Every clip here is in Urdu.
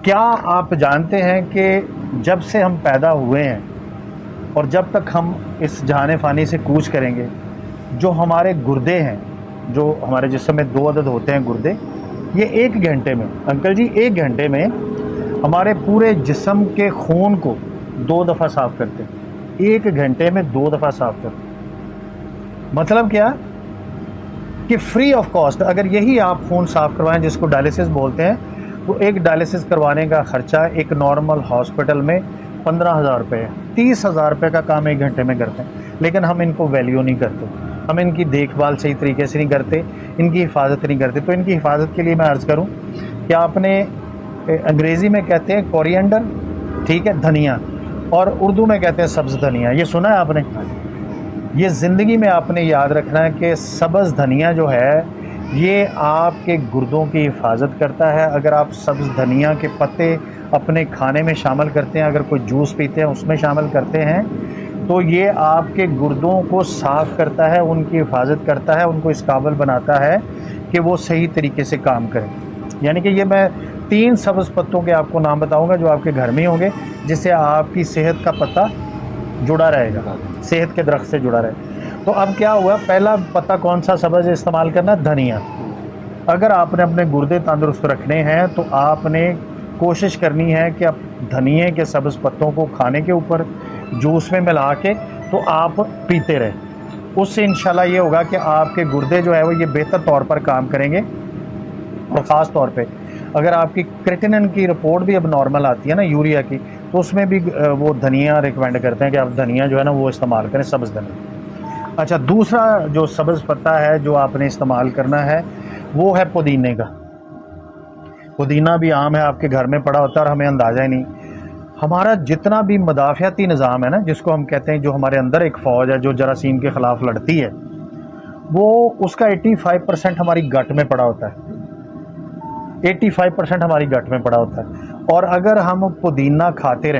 کیا آپ جانتے ہیں کہ جب سے ہم پیدا ہوئے ہیں اور جب تک ہم اس جہان فانی سے کوچ کریں گے، جو ہمارے گردے ہیں، جو ہمارے جسم میں 2 عدد ہوتے ہیں گردے، یہ 1 گھنٹے میں، انکل جی 1 گھنٹے میں ہمارے پورے جسم کے خون کو 2 دفعہ صاف کرتے ہیں۔ 1 گھنٹے میں 2 دفعہ صاف کرتے ہیں۔ مطلب کیا کہ فری آف کاسٹ اگر یہی آپ خون صاف کروائیں، جس کو ڈائلیسس بولتے ہیں، تو ایک ڈائلیسس کروانے کا خرچہ ایک نارمل ہاسپٹل میں 15,000 روپے ہے۔ 30,000 روپے کا کام 1 گھنٹے میں کرتے ہیں، لیکن ہم ان کو ویلیو نہیں کرتے، ہم ان کی دیکھ بھال صحیح طریقے سے نہیں کرتے، ان کی حفاظت نہیں کرتے۔ تو ان کی حفاظت کے لیے میں عرض کروں کہ آپ نے انگریزی میں کہتے ہیں کوریانڈر، ٹھیک ہے، دھنیا، اور اردو میں کہتے ہیں سبز دھنیا۔ یہ سنا ہے آپ نے؟ یہ زندگی میں آپ نے یاد رکھنا ہے کہ سبز دھنیا جو ہے یہ آپ کے گردوں کی حفاظت کرتا ہے۔ اگر آپ سبز دھنیا کے پتے اپنے کھانے میں شامل کرتے ہیں، اگر کوئی جوس پیتے ہیں اس میں شامل کرتے ہیں، تو یہ آپ کے گردوں کو صاف کرتا ہے، ان کی حفاظت کرتا ہے، ان کو اس قابل بناتا ہے کہ وہ صحیح طریقے سے کام کریں۔ یعنی کہ یہ میں 3 سبز پتوں کے آپ کو نام بتاؤں گا جو آپ کے گھر میں ہوں گے، جس سے آپ کی صحت کا پتہ جڑا رہے گا، صحت کے درخت سے جڑا رہے گا۔ تو اب کیا ہوا، پہلا پتہ کون سا سبز استعمال کرنا؟ دھنیا۔ اگر آپ نے اپنے گردے تندرست رکھنے ہیں تو آپ نے کوشش کرنی ہے کہ آپ دھنیے کے سبز پتوں کو کھانے کے اوپر جوس میں ملا کے تو آپ پیتے رہیں۔ اس سے انشاءاللہ یہ ہوگا کہ آپ کے گردے جو ہے وہ یہ بہتر طور پر کام کریں گے۔ اور خاص طور پہ اگر آپ کی کریٹینن کی رپورٹ بھی اب نارمل آتی ہے نا، یوریا کی، تو اس میں بھی وہ دھنیا ریکمینڈ کرتے ہیں کہ آپ دھنیا جو ہے نا وہ استعمال کریں، سبز دھنیا۔ اچھا، دوسرا جو سبز پتہ ہے جو آپ نے استعمال کرنا ہے وہ ہے پودینے کا۔ پودینہ بھی عام ہے، آپ کے گھر میں پڑا ہوتا ہے اور ہمیں اندازہ ہی نہیں۔ ہمارا جتنا بھی مدافعتی نظام ہے نا، جس کو ہم کہتے ہیں جو ہمارے اندر ایک فوج ہے جو جراثیم کے خلاف لڑتی ہے، وہ اس کا 85% ہماری گٹ میں پڑا ہوتا ہے۔ 85% ہماری گٹ میں پڑا ہوتا ہے۔ اور اگر ہم پودینہ کھاتے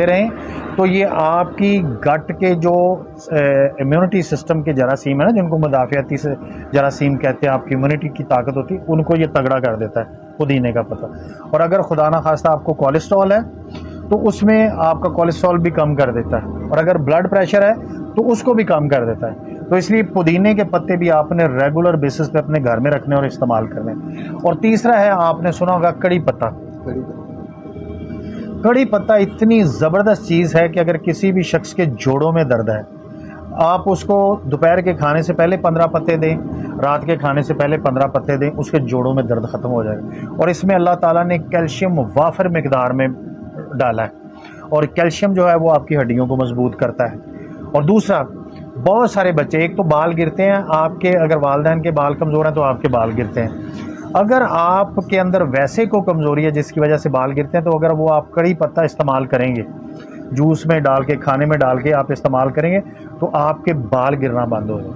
رہیں تو یہ آپ کی گٹ کے جو امیونٹی سسٹم کے جراثیم ہیں نا، جن کو مدافعتی سے جراثیم کہتے ہیں، آپ کی امیونٹی کی طاقت ہوتی ہے، ان کو یہ تگڑا کر دیتا ہے پودینے کا پتہ۔ اور اگر خدا نخواستہ آپ کو کولیسٹرول ہے تو اس میں آپ کا کولیسٹرول بھی کم کر دیتا ہے، اور اگر بلڈ پریشر ہے تو اس کو بھی کم کر دیتا ہے۔ تو اس لیے پودینے کے پتے بھی آپ نے ریگولر بیسس پہ اپنے گھر میں رکھنے اور استعمال کرنے۔ اور تیسرا ہے، آپ نے سنا ہوگا کڑی پتہ۔ کڑی پتہ اتنی زبردست چیز ہے کہ اگر کسی بھی شخص کے جوڑوں میں درد ہے، آپ اس کو دوپہر کے کھانے سے پہلے 15 پتے دیں، رات کے کھانے سے پہلے 15 پتے دیں، اس کے جوڑوں میں درد ختم ہو جائے گا۔ اور اس میں اللہ تعالیٰ نے کیلشیم وافر مقدار میں ڈالا ہے، اور کیلشیم جو ہے وہ آپ کی ہڈیوں کو مضبوط کرتا ہے۔ اور دوسرا، بہت سارے بچے، ایک تو بال گرتے ہیں آپ کے، اگر والدین کے بال کمزور ہیں تو آپ کے بال گرتے ہیں۔ اگر آپ کے اندر ویسے کو کمزوری ہے جس کی وجہ سے بال گرتے ہیں، تو اگر وہ آپ کڑی پتہ استعمال کریں گے، جوس میں ڈال کے، کھانے میں ڈال کے آپ استعمال کریں گے، تو آپ کے بال گرنا بند ہو جائے۔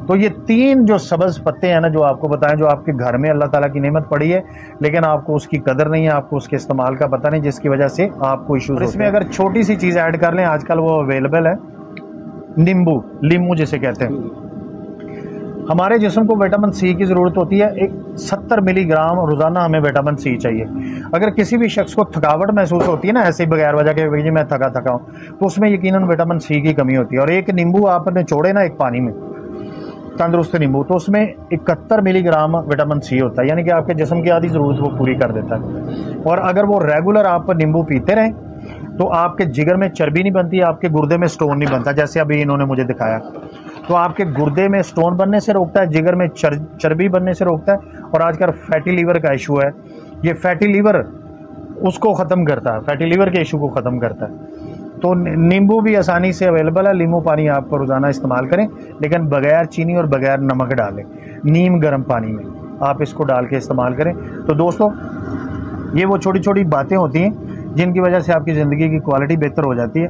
تو یہ 3 جو سبز پتے ہیں نا جو آپ کو بتائیں، جو آپ کے گھر میں اللہ تعالیٰ کی نعمت پڑی ہے، لیکن آپ کو اس کی قدر نہیں ہے، آپ کو اس کے استعمال کا پتہ نہیں، جس کی وجہ سے آپ کو ایشوز ہوتے ہیں۔ اس میں اگر چھوٹی سی چیز ایڈ کر لیں، آج کل وہ اویلیبل ہے، لیمو جسے کہتے ہیں۔ ہمارے جسم کو وٹامن سی کی ضرورت ہوتی ہے، 70 ملی گرام روزانہ ہمیں وٹامن سی چاہیے۔ اگر کسی بھی شخص کو تھکاوٹ محسوس ہوتی ہے نا، ایسے ہی بغیر وجہ کے جی میں تھکا ہوں، تو اس میں یقیناً وٹامن سی کی کمی ہوتی ہے۔ اور ایک نیمبو آپ نے چھوڑے نا ایک پانی میں، تندرست نیمبو، تو اس میں 71 ملی گرام وٹامن سی ہوتا ہے، یعنی کہ آپ کے جسم کی آدھی ضرورت وہ پوری کر دیتا ہے۔ اور اگر وہ ریگولر آپ نیمبو پیتے رہیں تو آپ کے جگر میں چربی نہیں بنتی، آپ کے گردے میں سٹون نہیں بنتا، جیسے ابھی انہوں نے مجھے دکھایا۔ تو آپ کے گردے میں سٹون بننے سے روکتا ہے، جگر میں چربی بننے سے روکتا ہے۔ اور آج کل فیٹی لیور کا ایشو ہے، یہ فیٹی لیور اس کو ختم کرتا ہے، فیٹی لیور کے ایشو کو ختم کرتا ہے۔ تو نیمبو بھی آسانی سے اویلیبل ہے، لیمو پانی آپ کو روزانہ استعمال کریں، لیکن بغیر چینی اور بغیر نمک ڈالیں، نیم گرم پانی میں آپ اس کو ڈال کے استعمال کریں۔ تو دوستو، یہ وہ چھوٹی چھوٹی باتیں ہوتی ہیں جن کی وجہ سے آپ کی زندگی کی کوالٹی بہتر ہو جاتی ہے۔